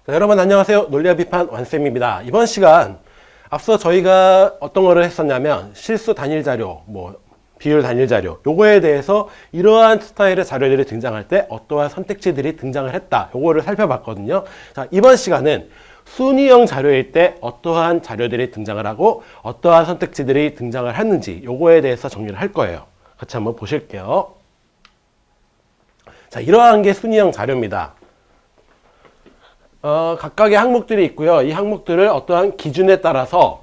자, 여러분 안녕하세요. 논리와 비판 완쌤입니다. 이번 시간 앞서 저희가 어떤 거를 했었냐면 실수 단일 자료, 비율 단일 자료 요거에 대해서 이러한 스타일의 자료들이 등장할 때 어떠한 선택지들이 등장을 했다. 요거를 살펴봤거든요. 자, 이번 시간은 순위형 자료일 때 어떠한 자료들이 등장을 하고 어떠한 선택지들이 등장을 했는지 요거에 대해서 정리를 할 거예요. 같이 한번 보실게요. 자, 이러한 게 순위형 자료입니다. 각각의 항목들이 있고요. 이 항목들을 어떠한 기준에 따라서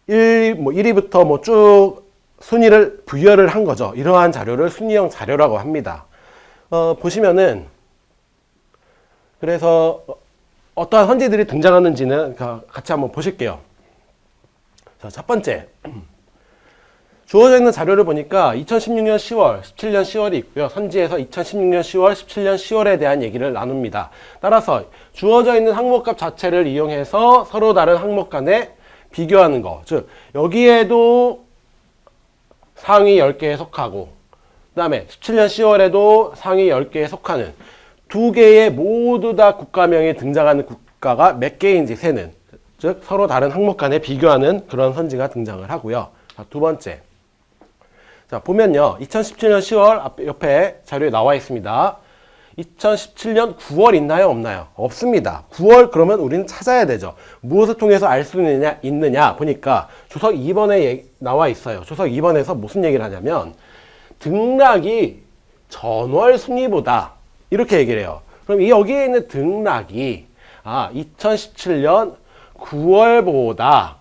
1위부터 쭉 순위를 부여를 한 거죠. 이러한 자료를 순위형 자료라고 합니다. 보시면은 그래서 어떠한 선지들이 등장하는지는 같이 한번 보실게요. 자, 첫 번째. 주어져 있는 자료를 보니까 2016년 10월, 17년 10월이 있고요. 선지에서 2016년 10월, 17년 10월에 대한 얘기를 나눕니다. 따라서 주어져 있는 항목값 자체를 이용해서 서로 다른 항목 간에 비교하는 거. 즉, 여기에도 상위 10개에 속하고, 그 다음에 17년 10월에도 상위 10개에 속하는 두 개의 모두 다 국가명이 등장하는 국가가 몇 개인지 세는, 즉, 서로 다른 항목 간에 비교하는 그런 선지가 등장을 하고요. 자, 두 번째. 자, 보면요. 2017년 10월 옆에 자료에 나와 있습니다. 2017년 9월 있나요? 없나요? 없습니다. 9월 그러면 우리는 찾아야 되죠. 무엇을 통해서 알 수 있느냐 보니까 주석 2번에 나와 있어요. 주석 2번에서 무슨 얘기를 하냐면 등락이 전월 순위보다 이렇게 얘기를 해요. 그럼 여기에 있는 등락이 2017년 9월보다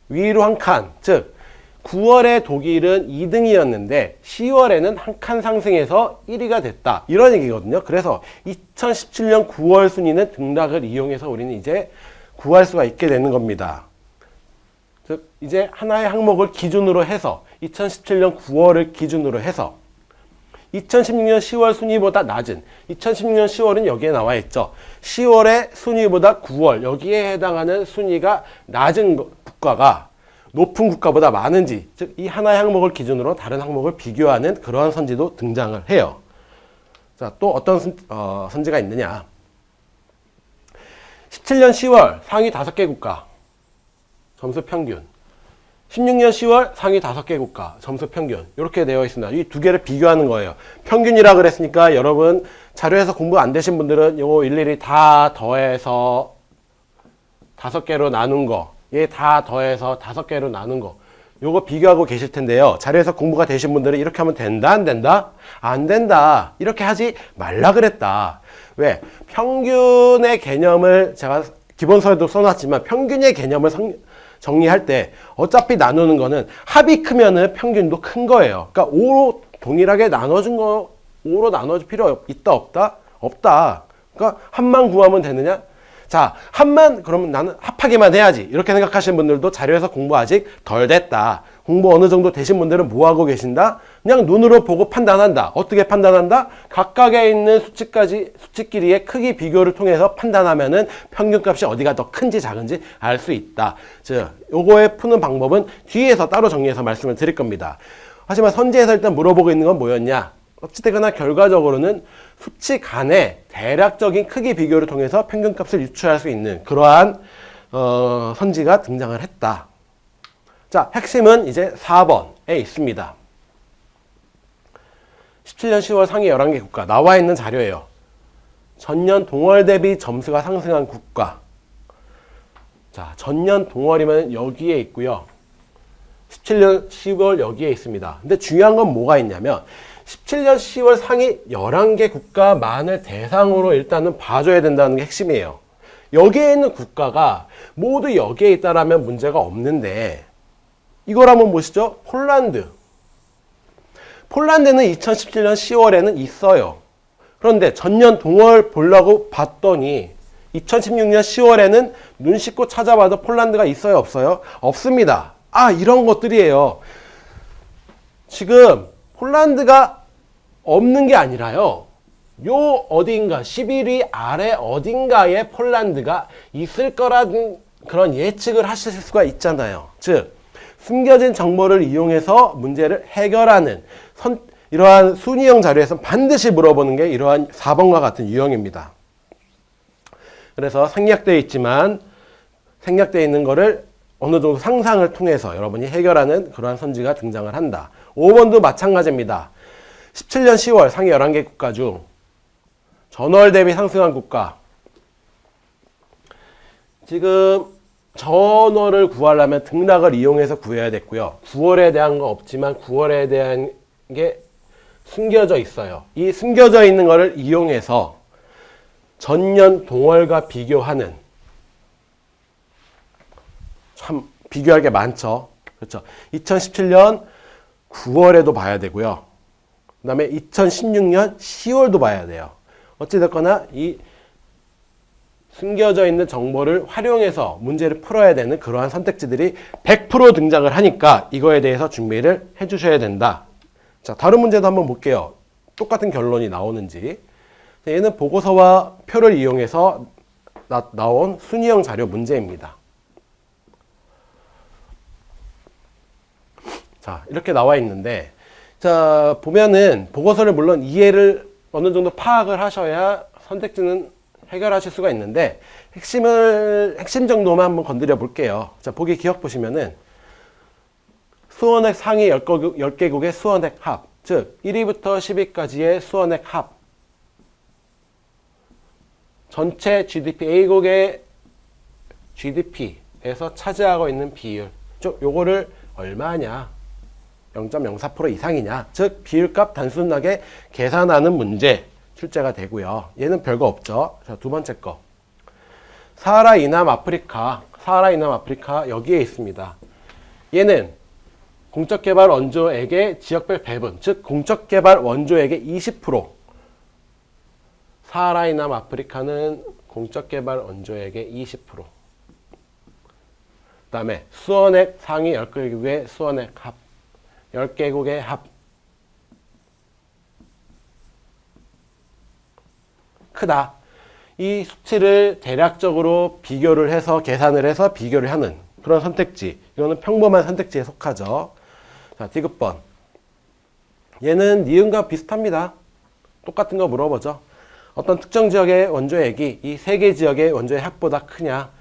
위로 한 칸, 즉 9월에 독일은 2등이었는데 10월에는 한 칸 상승해서 1위가 됐다. 이런 얘기거든요. 그래서 2017년 9월 순위는 등락을 이용해서 우리는 이제 구할 수가 있게 되는 겁니다. 즉 이제 하나의 항목을 기준으로 해서 2017년 9월을 기준으로 해서 2016년 10월 순위보다 낮은 2016년 10월은 여기에 나와 있죠. 10월의 순위보다 9월 여기에 해당하는 순위가 낮은 국가가 높은 국가보다 많은지, 즉 이 하나의 항목을 기준으로 다른 항목을 비교하는 그러한 선지도 등장을 해요. 자, 또 어떤 선지가 있느냐. 17년 10월 상위 5개 국가 점수 평균, 16년 10월 상위 5개 국가 점수 평균 이렇게 되어 있습니다. 이 두 개를 비교하는 거예요. 평균이라 그랬으니까 여러분 자료에서 공부 안 되신 분들은 이거 일일이 다 더해서 5개로 나눈 거, 얘 다 더해서 5개로 나눈 거 요거 비교하고 계실 텐데요. 자료에서 공부가 되신 분들은 이렇게 하면 된다 안 된다? 안 된다. 이렇게 하지 말라 그랬다. 왜? 평균의 개념을 제가 기본서에도 써놨지만 평균의 개념을 정리할 때 어차피 나누는 거는 합이 크면은 평균도 큰 거예요. 그러니까 5로 동일하게 나눠준 거 5로 나눠줄 필요 있다 없다? 없다. 그러니까 합만 구하면 되느냐? 자, 합만 그러면 나는 합하기만 해야지 이렇게 생각하시는 분들도 자료에서 공부 아직 덜 됐다. 공부 어느 정도 되신 분들은 뭐 하고 계신다? 그냥 눈으로 보고 판단한다. 어떻게 판단한다? 각각에 있는 수치끼리의 크기 비교를 통해서 판단하면은 평균값이 어디가 더 큰지 작은지 알 수 있다. 즉, 요거의 푸는 방법은 뒤에서 따로 정리해서 말씀을 드릴 겁니다. 하지만 선지에서 일단 물어보고 있는 건 뭐였냐? 어찌되거나 결과적으로는 수치 간의 대략적인 크기 비교를 통해서 평균값을 유추할 수 있는 그러한 선지가 등장을 했다. 자, 핵심은 이제 4번에 있습니다. 17년 10월 상위 11개 국가 나와 있는 자료예요. 전년 동월 대비 점수가 상승한 국가. 자, 전년 동월이면 여기에 있고요. 17년 10월 여기에 있습니다. 근데 중요한 건 뭐가 있냐면 17년 10월 상위 11개 국가만을 대상으로 일단은 봐줘야 된다는 게 핵심이에요. 여기에 있는 국가가 모두 여기에 있다라면 문제가 없는데 이걸 한번 보시죠. 폴란드. 폴란드는 2017년 10월에는 있어요. 그런데 전년 동월 보려고 봤더니 2016년 10월에는 눈 씻고 찾아봐도 폴란드가 있어요? 없어요? 없습니다. 이런 것들이에요. 지금 폴란드가 없는 게 아니라요. 요 어딘가 11위 아래 어딘가에 폴란드가 있을 거라는 그런 예측을 하실 수가 있잖아요. 즉 숨겨진 정보를 이용해서 문제를 해결하는 이러한 순위형 자료에서 반드시 물어보는 게 이러한 4번과 같은 유형입니다. 그래서 생략되어 있지만 생략되어 있는 거를 어느 정도 상상을 통해서 여러분이 해결하는 그러한 선지가 등장을 한다. 5번도 마찬가지입니다. 17년 10월 상위 11개 국가 중 전월 대비 상승한 국가. 지금 전월을 구하려면 등락을 이용해서 구해야 됐고요. 9월에 대한 거 없지만 9월에 대한 게 숨겨져 있어요. 이 숨겨져 있는 거를 이용해서 전년 동월과 비교하는, 참 비교할 게 많죠. 그렇죠. 2017년 9월에도 봐야 되고요. 그 다음에 2016년 10월도 봐야 돼요. 어찌됐거나 이 숨겨져 있는 정보를 활용해서 문제를 풀어야 되는 그러한 선택지들이 100% 등장을 하니까 이거에 대해서 준비를 해주셔야 된다. 자, 다른 문제도 한번 볼게요. 똑같은 결론이 나오는지. 얘는 보고서와 표를 이용해서 나온 순위형 자료 문제입니다. 자, 이렇게 나와 있는데, 자, 보면은 보고서를 물론 이해를 어느 정도 파악을 하셔야 선택지는 해결하실 수가 있는데, 핵심 정도만 한번 건드려 볼게요. 자, 보기 기억 보시면은 수원액 상위 10개국의 수원액 합, 즉 1위부터 10위까지의 수원액 합, 전체 GDP, A국의 GDP에서 차지하고 있는 비율, 즉 요거를 얼마냐, 0.04% 이상이냐, 즉 비율값 단순하게 계산하는 문제 출제가 되고요. 얘는 별거 없죠. 자, 두 번째 거, 사하라 이남 아프리카 여기에 있습니다. 얘는 공적개발 원조액의 지역별 배분, 즉 공적개발 원조액의 20%, 사하라 이남 아프리카는 공적개발 원조액의 20%. 그 다음에 수원액 상위 10개국의 수원액 합, 10개국의 합. 크다. 이 수치를 대략적으로 비교를 해서 계산을 해서 비교를 하는 그런 선택지. 이거는 평범한 선택지에 속하죠. 자, 디귿번. 얘는 니은과 비슷합니다. 똑같은 거 물어보죠. 어떤 특정 지역의 원조액이 이 세 개 지역의 원조액 합보다 크냐,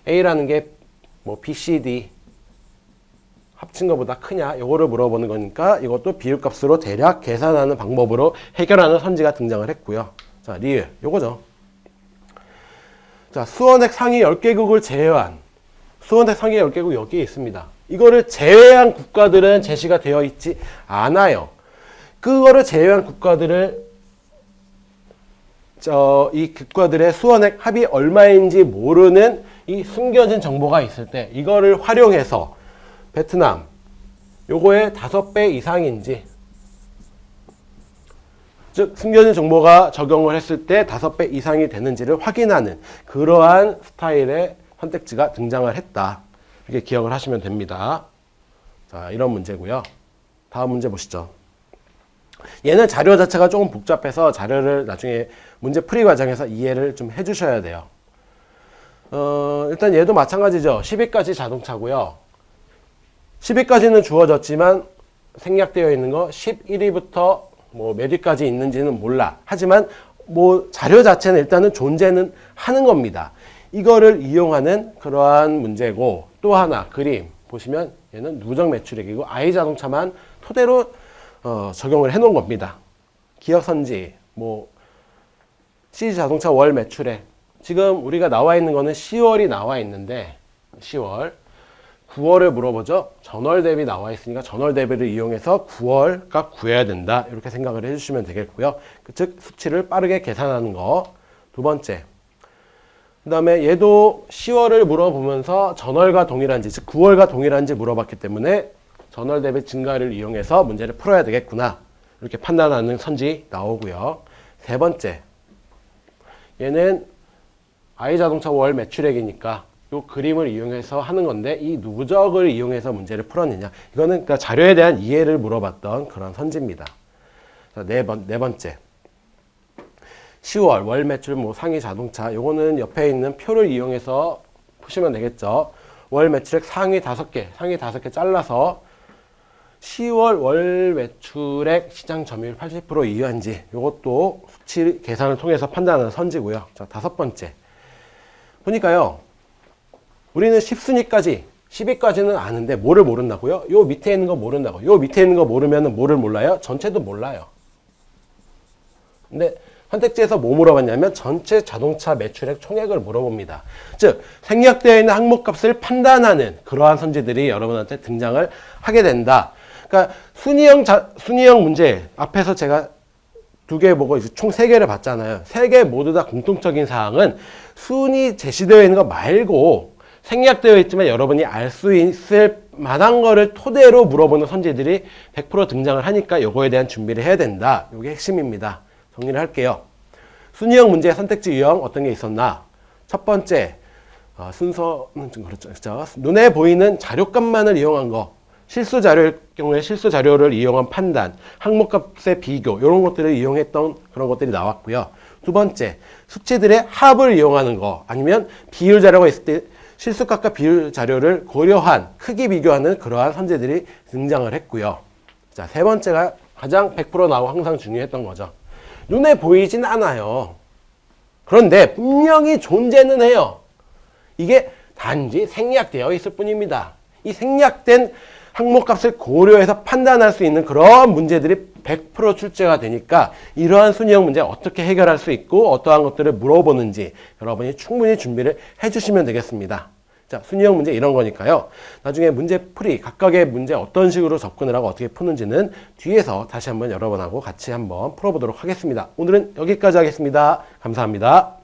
A라는 게 뭐 B, C, D 합친 것보다 크냐, 요거를 물어보는 거니까 이것도 비율값으로 대략 계산하는 방법으로 해결하는 선지가 등장을 했고요. 자, 리을 요거죠. 자, 수원액 상위 10개국을 제외한, 수원액 상위 10개국 여기에 있습니다. 이거를 제외한 국가들은 제시가 되어 있지 않아요. 그거를 제외한 국가들을 이 국가들의 수원액 합이 얼마인지 모르는 이 숨겨진 정보가 있을 때 이거를 활용해서 베트남 요거의 5배 이상인지, 즉 숨겨진 정보가 적용을 했을 때 5배 이상이 되는지를 확인하는 그러한 스타일의 선택지가 등장을 했다. 이렇게 기억을 하시면 됩니다. 자, 이런 문제고요. 다음 문제 보시죠. 얘는 자료 자체가 조금 복잡해서 자료를 나중에 문제 풀이 과정에서 이해를 좀 해주셔야 돼요. 일단 얘도 마찬가지죠. 10위까지 자동차고요. 10위까지는 주어졌지만 생략되어 있는 거 11위부터 뭐 몇 위까지 있는지는 몰라. 하지만 뭐 자료 자체는 일단은 존재는 하는 겁니다. 이거를 이용하는 그러한 문제고, 또 하나 그림 보시면 얘는 누적 매출액이고 I자동차만 토대로 적용을 해 놓은 겁니다. 기업선지, 뭐 CG자동차 월 매출액, 지금 우리가 나와 있는 거는 10월이 나와 있는데 10월, 9월을 물어보죠. 전월 대비 나와 있으니까 전월 대비를 이용해서 9월 값 구해야 된다. 이렇게 생각을 해주시면 되겠고요. 즉 수치를 빠르게 계산하는 거. 두 번째, 그 다음에 얘도 10월을 물어보면서 전월과 동일한지, 즉 9월과 동일한지 물어봤기 때문에 전월 대비 증가를 이용해서 문제를 풀어야 되겠구나. 이렇게 판단하는 선지 나오고요. 세 번째, 얘는 I자동차 월 매출액이니까 이 그림을 이용해서 하는 건데 이 누적을 이용해서 문제를 풀었느냐. 이거는 그러니까 자료에 대한 이해를 물어봤던 그런 선지입니다. 자, 네 번째, 10월 월 매출 뭐 상위 자동차, 요거는 옆에 있는 표를 이용해서 푸시면 되겠죠. 월 매출액 상위 5개 잘라서 10월 월 매출액 시장 점유율 80% 이하인지, 요것도 수치 계산을 통해서 판단하는 선지고요. 자, 다섯 번째, 보니까요. 우리는 10순위까지, 10위까지는 아는데 뭐를 모른다고요? 요 밑에 있는 거 모른다고. 요 밑에 있는 거 모르면 뭐를 몰라요? 전체도 몰라요. 근데 선택지에서 뭐 물어봤냐면 전체 자동차 매출액 총액을 물어봅니다. 즉 생략되어 있는 항목값을 판단하는 그러한 선지들이 여러분한테 등장을 하게 된다. 그러니까 순위형 문제 앞에서 제가 2개 보고 총 3개를 봤잖아요. 3개 모두 다 공통적인 사항은 순위 제시되어 있는 거 말고 생략되어 있지만 여러분이 알 수 있을 만한 거를 토대로 물어보는 선지들이 100% 등장을 하니까 요거에 대한 준비를 해야 된다. 요게 핵심입니다. 정리를 할게요. 순위형 문제 선택지 유형 어떤 게 있었나? 첫 번째, 순서는 좀 그렇죠. 눈에 보이는 자료값만을 이용한 거. 실수 자료일 경우에 실수 자료를 이용한 판단, 항목값의 비교, 이런 것들을 이용했던 그런 것들이 나왔고요. 두 번째, 수치들의 합을 이용하는 거. 아니면 비율 자료가 있을 때 실수값과 비율 자료를 고려한 크기 비교하는 그러한 선제들이 등장을 했고요. 자, 세 번째가 가장 100% 나오고 항상 중요했던 거죠. 눈에 보이진 않아요. 그런데 분명히 존재는 해요. 이게 단지 생략되어 있을 뿐입니다. 이 생략된 항목값을 고려해서 판단할 수 있는 그런 문제들이 100% 출제가 되니까 이러한 순위형 문제 어떻게 해결할 수 있고 어떠한 것들을 물어보는지 여러분이 충분히 준비를 해주시면 되겠습니다. 자, 순위형 문제 이런 거니까요. 나중에 문제풀이, 각각의 문제 어떤 식으로 접근을 하고 어떻게 푸는지는 뒤에서 다시 한번 여러분하고 같이 한번 풀어보도록 하겠습니다. 오늘은 여기까지 하겠습니다. 감사합니다.